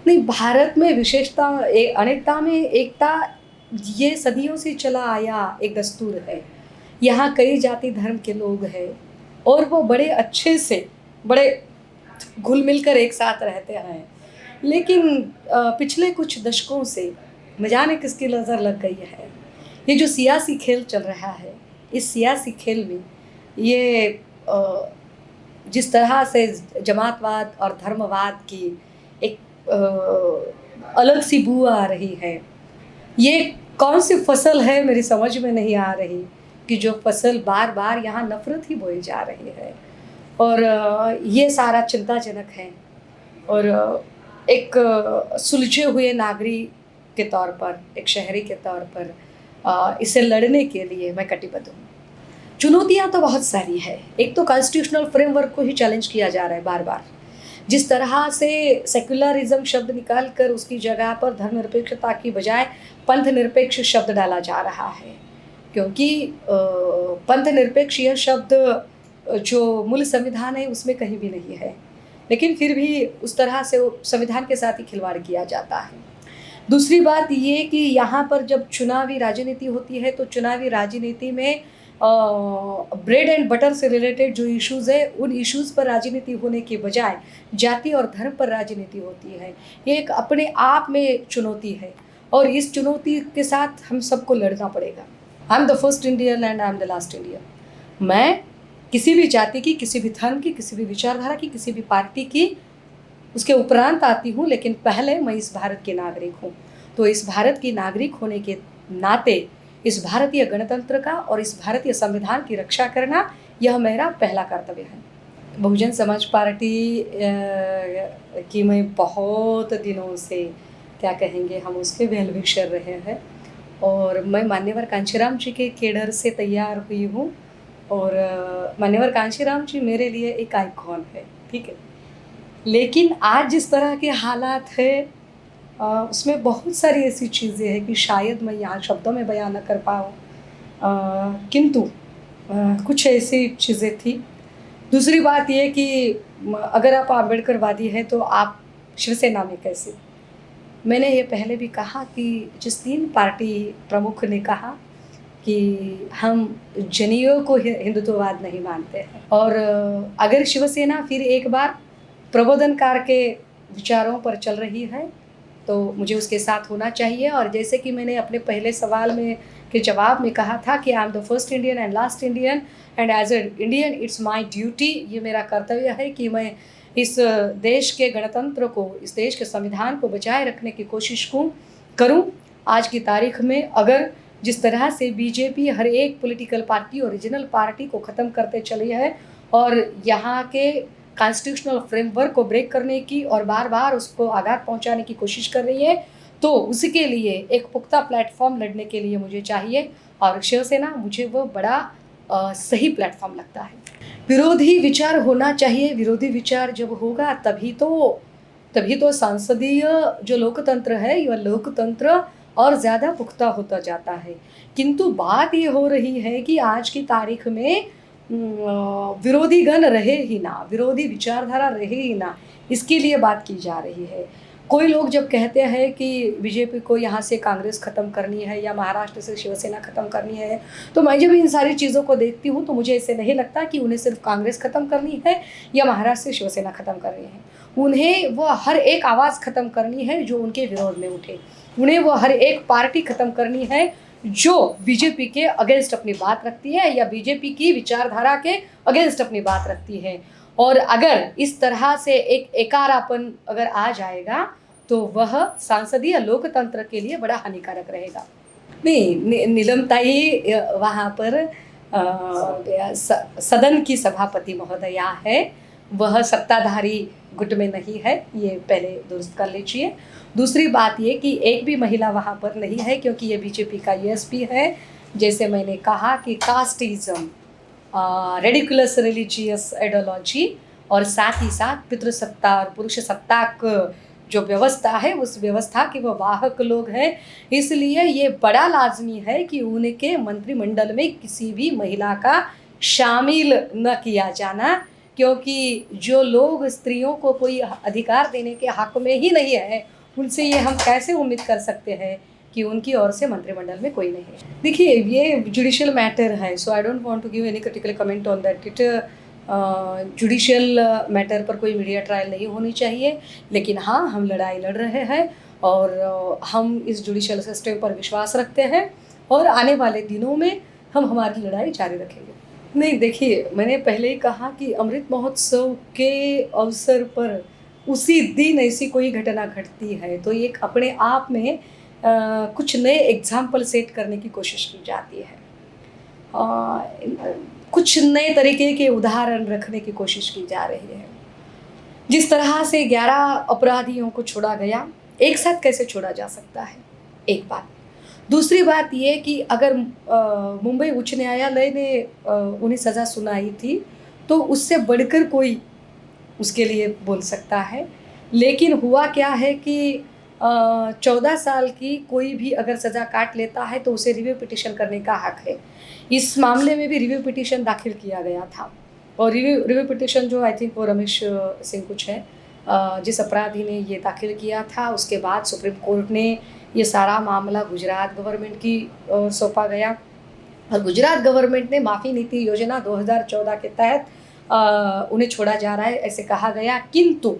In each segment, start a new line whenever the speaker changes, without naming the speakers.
नहीं, भारत में विशेषता अनेकता में एकता, ये सदियों से चला आया एक दस्तूर है। यहाँ कई जाति धर्म के लोग हैं और वो बड़े अच्छे से, बड़े घुल मिल कर एक साथ रहते हैं। लेकिन पिछले कुछ दशकों से न जाने किसकी नज़र लग गई है, ये जो सियासी खेल चल रहा है, इस सियासी खेल में ये जिस तरह से जमातवाद और धर्मवाद की एक अलग सी बू आ रही है, ये कौन सी फसल है मेरी समझ में नहीं आ रही कि जो फसल बार बार यहाँ नफरत ही बोई जा रही है। और ये सारा चिंताजनक है। और एक सुलझे हुए नागरिक के तौर पर, एक शहरी के तौर पर इसे लड़ने के लिए मैं कटिबद्ध हूँ। चुनौतियाँ तो बहुत सारी है। एक तो कॉन्स्टिट्यूशनल फ्रेमवर्क को ही चैलेंज किया जा रहा है बार बार। जिस तरह से सेक्युलरिज्म शब्द निकाल कर उसकी जगह पर धर्मनिरपेक्षता की बजाय पंथ निरपेक्ष शब्द डाला जा रहा है, क्योंकि पंथ निरपेक्ष यह शब्द जो मूल संविधान है उसमें कहीं भी नहीं है, लेकिन फिर भी उस तरह से संविधान के साथ ही खिलवाड़ किया जाता है। दूसरी बात ये कि यहाँ पर जब चुनावी राजनीति होती है तो चुनावी राजनीति में ब्रेड एंड बटर से रिलेटेड जो इश्यूज़ है, उन इश्यूज़ पर राजनीति होने के बजाय जाति और धर्म पर राजनीति होती है। ये एक अपने आप में चुनौती है और इस चुनौती के साथ हम सबको लड़ना पड़ेगा। आई am the first Indian and I am the last Indian. मैं किसी भी जाति की, किसी भी धर्म की, किसी भी विचारधारा की, किसी भी पार्टी की उसके उपरांत आती हूँ, लेकिन पहले मैं इस भारत की नागरिक हूँ। तो इस भारत की नागरिक होने के नाते इस भारतीय गणतंत्र का और इस भारतीय संविधान की रक्षा करना यह मेरा पहला कर्तव्य है। बहुजन समाज पार्टी की मैं बहुत दिनों से, क्या कहेंगे, हम उसके वेल विशर रहे हैं और मैं मान्यवर कांशीराम जी के केडर से तैयार हुई हूँ और मान्यवर कांशीराम जी मेरे लिए एक आइकॉन है, ठीक है। लेकिन आज जिस तरह के हालात है उसमें बहुत सारी ऐसी चीज़ें हैं कि शायद मैं यहाँ शब्दों में बयान न कर पाऊँ, किंतु कुछ ऐसी चीज़ें थी। दूसरी बात ये कि अगर आप आम्बेडकरवादी हैं तो आप शिवसेना में कैसे। मैंने ये पहले भी कहा कि जिस 3 पार्टी प्रमुख ने कहा कि हम जनेऊ को हिंदुत्ववाद नहीं मानते हैं, और अगर शिवसेना फिर एक बार प्रबोधनकार के विचारों पर चल रही है तो मुझे उसके साथ होना चाहिए। और जैसे कि मैंने अपने पहले सवाल में के जवाब में कहा था कि I am the first Indian and last Indian and as a Indian it's my duty, ये मेरा कर्तव्य है कि मैं इस देश के गणतंत्र को, इस देश के संविधान को बचाए रखने की कोशिश करूं। आज की तारीख में अगर जिस तरह से बीजेपी हर एक पॉलिटिकल पार्टी, ओरिजिनल पार्टी को ख़त्म करते चली है और यहाँ के कॉन्स्टिट्यूशनल फ्रेमवर्क को ब्रेक करने की और बार बार उसको आघात पहुंचाने की कोशिश कर रही है, तो उसके लिए एक पुख्ता प्लेटफॉर्म लड़ने के लिए मुझे चाहिए और शिवसेना मुझे वो बड़ा सही प्लेटफॉर्म लगता है। विरोधी विचार होना चाहिए। विरोधी विचार जब होगा तभी तो संसदीय जो लोकतंत्र है, यह लोकतंत्र और ज़्यादा पुख्ता होता जाता है। किंतु बात ये हो रही है कि आज की तारीख में विरोधी गण रहे ही ना, विरोधी विचारधारा रहे ही ना, इसके लिए बात की जा रही है। कोई लोग जब कहते हैं कि बीजेपी को यहाँ से कांग्रेस ख़त्म करनी है या महाराष्ट्र से शिवसेना ख़त्म करनी है, तो मैं जब इन सारी चीज़ों को देखती हूँ तो मुझे ऐसे नहीं लगता कि उन्हें सिर्फ कांग्रेस ख़त्म करनी है या महाराष्ट्र से शिवसेना ख़त्म करनी है। उन्हें वो हर एक आवाज़ ख़त्म करनी है जो उनके विरोध में उठे। उन्हें वो हर एक पार्टी ख़त्म करनी है जो बीजेपी के अगेंस्ट अपनी बात रखती है या बीजेपी की विचारधारा के अगेंस्ट अपनी बात रखती है। और अगर इस तरह से एक एकारापन अगर आ जाएगा तो वह सांसदीय लोकतंत्र के लिए बड़ा हानिकारक रहेगा। नहीं, नीलमताई वहाँ पर सदन की सभापति महोदया है, वह सत्ताधारी गुट में नहीं है, ये पहले दुरुस्त कर लीजिए। दूसरी बात ये कि एक भी महिला वहाँ पर नहीं है क्योंकि ये बीजेपी का ईएसपी है। जैसे मैंने कहा कि कास्टिज्म, रेडिकुलस रिलीजियस आइडियोलॉजी और साथ ही साथ पितृसत्ता और पुरुष सत्ताक जो व्यवस्था है उस व्यवस्था के वो वाहक लोग हैं। इसलिए ये बड़ा लाजमी है कि उनके मंत्रिमंडल में किसी भी महिला का शामिल न किया जाना, क्योंकि जो लोग स्त्रियों को कोई अधिकार देने के हक में ही नहीं है उनसे ये हम कैसे उम्मीद कर सकते हैं कि उनकी ओर से मंत्रिमंडल में कोई नहीं है। देखिए ये जुडिशियल मैटर है, so I don't want to give any particular comment on that. It judicial matter पर कोई मीडिया ट्रायल नहीं होनी चाहिए, लेकिन हाँ हम लड़ाई लड़ रहे हैं और हम इस जुडिशियल सिस्टम पर विश्वास रखते हैं और आने वाले दिनों में हम हमारी लड़ाई जारी रखेंगे। नहीं देखिए, मैंने पहले ही कहा कि अमृत महोत्सव के अवसर पर उसी दिन ऐसी कोई घटना घटती है तो एक अपने आप में कुछ नए एग्जाम्पल सेट करने की कोशिश की जाती है, कुछ नए तरीके के उदाहरण रखने की कोशिश की जा रही है। जिस तरह से 11 अपराधियों को छोड़ा गया, एक साथ कैसे छोड़ा जा सकता है, एक बात। दूसरी बात ये कि अगर मुंबई उच्च न्यायालय ने उन्हें सज़ा सुनाई थी तो उससे बढ़कर कोई उसके लिए बोल सकता है, लेकिन हुआ क्या है कि 14 साल की कोई भी अगर सज़ा काट लेता है तो उसे रिव्यू पिटीशन करने का हक है। इस मामले में भी रिव्यू पिटीशन दाखिल किया गया था और रिव्यू पिटीशन जो आई थिंक वो रमेश सिंह कुछ है जिस अपराधी ने ये दाखिल किया था, उसके बाद सुप्रीम कोर्ट ने ये सारा मामला गुजरात गवर्नमेंट की ओर सौंपा गया और गुजरात गवर्नमेंट ने माफ़ी नीति योजना 2014 के तहत उन्हें छोड़ा जा रहा है ऐसे कहा गया। किंतु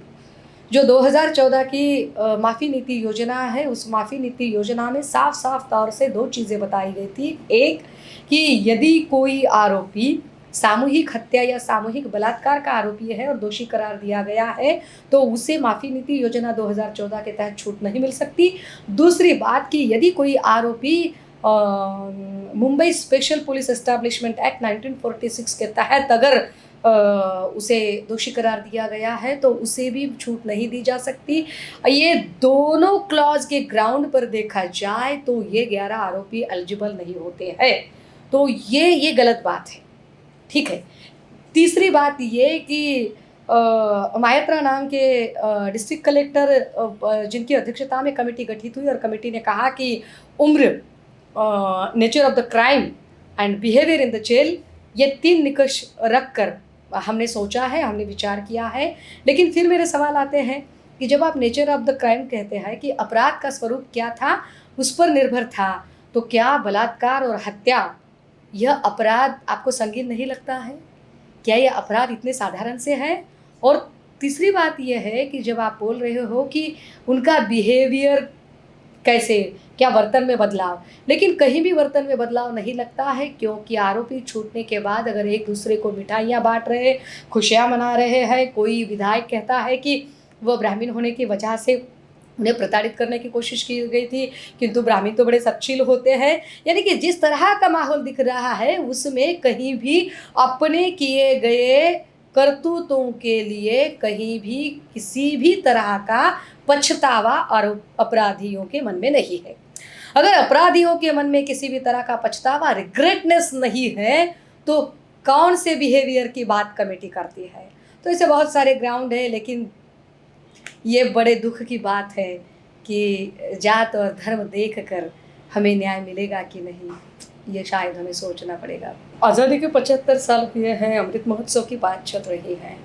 जो 2014 की माफ़ी नीति योजना है, उस माफ़ी नीति योजना में साफ साफ तौर से 2 चीज़ें बताई गई थी। एक कि यदि कोई आरोपी सामूहिक हत्या या सामूहिक बलात्कार का आरोपी है और दोषी करार दिया गया है तो उसे माफ़ी नीति योजना 2014 के तहत छूट नहीं मिल सकती। दूसरी बात कि यदि कोई आरोपी Mumbai special police establishment act 1946 के तहत अगर उसे दोषी करार दिया गया है तो उसे भी छूट नहीं दी जा सकती। ये दोनों क्लॉज के ग्राउंड पर देखा जाए तो ये 11 आरोपी एलिजिबल नहीं होते हैं, तो ये गलत बात है, ठीक है। तीसरी बात ये कि मायात्रा नाम के डिस्ट्रिक्ट कलेक्टर जिनकी अध्यक्षता में कमेटी गठित हुई और कमेटी ने कहा कि उम्र, nature of the crime and behaviour in the jail, ये 3 निकष रख कर हमने सोचा है, हमने विचार किया है। लेकिन फिर मेरे सवाल आते हैं कि जब आप नेचर ऑफ द क्राइम कहते हैं कि अपराध का स्वरूप क्या था उस पर निर्भर था, तो क्या बलात्कार और हत्या यह अपराध आपको संगीन नहीं लगता है? क्या यह अपराध इतने साधारण से है? और तीसरी बात यह है कि जब आप बोल रहे हो कि उनका बिहेवियर कैसे, क्या वर्तन में बदलाव, लेकिन कहीं भी वर्तन में बदलाव नहीं लगता है, क्योंकि आरोपी छूटने के बाद अगर एक दूसरे को मिठाइयाँ बांट रहे, खुशियाँ मना रहे हैं, कोई विधायक कहता है कि वह ब्राह्मण होने की वजह से उन्हें प्रताड़ित करने की कोशिश की गई थी, किंतु ब्राह्मण तो बड़े सच्चिल होते हैं, यानी कि जिस तरह का माहौल दिख रहा है उसमें कहीं भी अपने किए गए करतूतों के लिए कहीं भी किसी भी तरह का पछतावा और अपराधियों के मन में नहीं है। अगर अपराधियों के मन में किसी भी तरह का पछतावा, रिग्रेटनेस नहीं है, तो कौन से बिहेवियर की बात कमेटी करती है? तो इसे बहुत सारे ग्राउंड है, लेकिन ये बड़े दुख की बात है कि जात और धर्म देखकर हमें न्याय मिलेगा कि नहीं, ये शायद हमें सोचना पड़ेगा। आज़ादी के 75 साल हुए हैं, अमृत महोत्सव की बात चल रही है,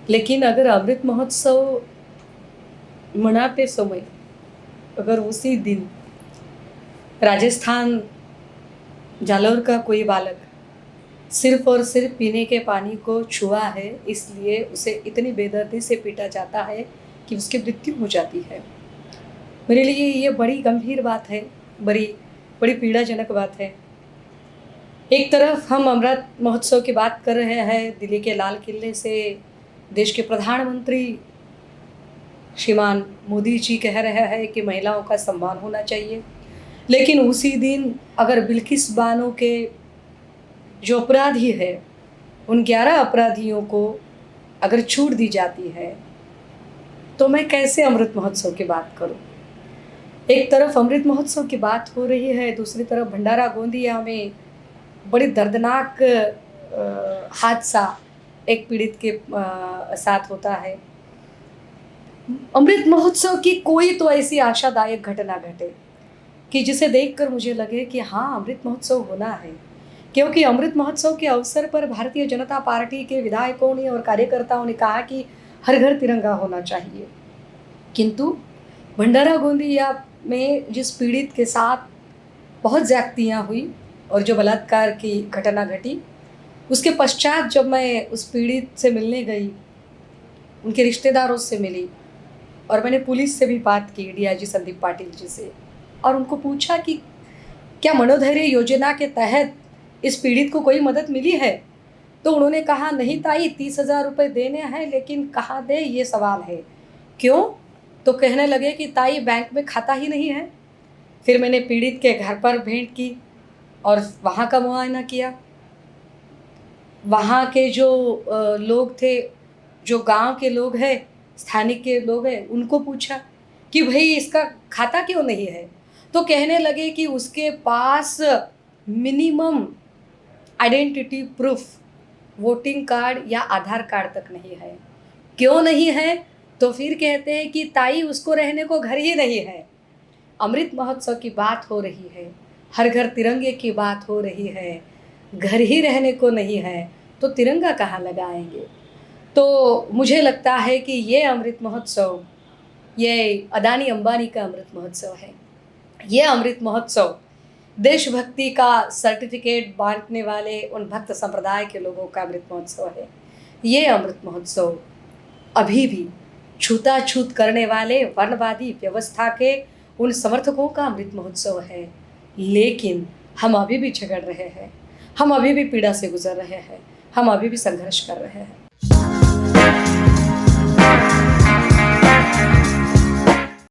लेकिन अगर अमृत महोत्सव मनाते समय अगर उसी दिन राजस्थान जालौर का कोई बालक सिर्फ और सिर्फ पीने के पानी को छुआ है इसलिए उसे इतनी बेदर्दी से पीटा जाता है कि उसकी मृत्यु हो जाती है, मेरे लिए ये बड़ी गंभीर बात है, बड़ी पीड़ाजनक बात है। एक तरफ हम अमृत महोत्सव की बात कर रहे हैं, दिल्ली के लाल किले से देश के प्रधानमंत्री श्रीमान मोदी जी कह रहे हैं कि महिलाओं का सम्मान होना चाहिए, लेकिन उसी दिन अगर बिल्किस बानो के जो अपराधी है उन 11 अपराधियों को अगर छूट दी जाती है तो मैं कैसे अमृत महोत्सव की बात करूं? एक तरफ अमृत महोत्सव की बात हो रही है, दूसरी तरफ भंडारा गोंदिया में बड़ी दर्दनाक हादसा एक पीड़ित के साथ होता है। अमृत महोत्सव की कोई तो ऐसी आशादायक घटना घटे कि जिसे देखकर मुझे लगे कि हाँ अमृत महोत्सव होना है, क्योंकि अमृत महोत्सव के अवसर पर भारतीय जनता पार्टी के विधायकों ने और कार्यकर्ताओं ने कहा कि हर घर तिरंगा होना चाहिए, किंतु भंडारा गोंदिया में जिस पीड़ित के साथ बहुत ज़्यादतियाँ हुई और जो बलात्कार की घटना घटी, उसके पश्चात जब मैं उस पीड़ित से मिलने गई, उनके रिश्तेदारों से मिली और मैंने पुलिस से भी बात की, डीआईजी संदीप पाटिल जी से, और उनको पूछा कि क्या मनोधैर्य योजना के तहत इस पीड़ित को कोई मदद मिली है? तो उन्होंने कहा, नहीं ताई, 30,000 रुपये देने हैं, लेकिन कहाँ दे ये सवाल है। क्यों? तो कहने लगे कि ताई बैंक में खाता ही नहीं है। फिर मैंने पीड़ित के घर पर भेंट की और वहाँ का मुआयना किया। वहाँ के जो लोग थे, जो गांव के लोग हैं, स्थानिक के लोग हैं, उनको पूछा कि भाई इसका खाता क्यों नहीं है? तो कहने लगे कि उसके पास minimum identity proof, voting card या आधार कार्ड तक नहीं है। क्यों नहीं है? तो फिर कहते हैं कि ताई उसको रहने को घर ही नहीं है। अमृत महोत्सव की बात हो रही है, हर घर तिरंगे की बात हो रही है, घर ही रहने को नहीं है तो तिरंगा कहाँ लगाएंगे? तो मुझे लगता है कि ये अमृत महोत्सव, ये अदानी अंबानी का अमृत महोत्सव है। ये अमृत महोत्सव देशभक्ति का सर्टिफिकेट बांटने वाले उन भक्त संप्रदाय के लोगों का अमृत महोत्सव है। ये अमृत महोत्सव अभी भी छूताछूत करने वाले वर्णवादी व्यवस्था के उन समर्थकों का अमृत महोत्सव है। लेकिन हम अभी भी झगड़ रहे हैं, हम अभी भी पीड़ा से गुजर रहे हैं, हम अभी भी संघर्ष कर रहे हैं।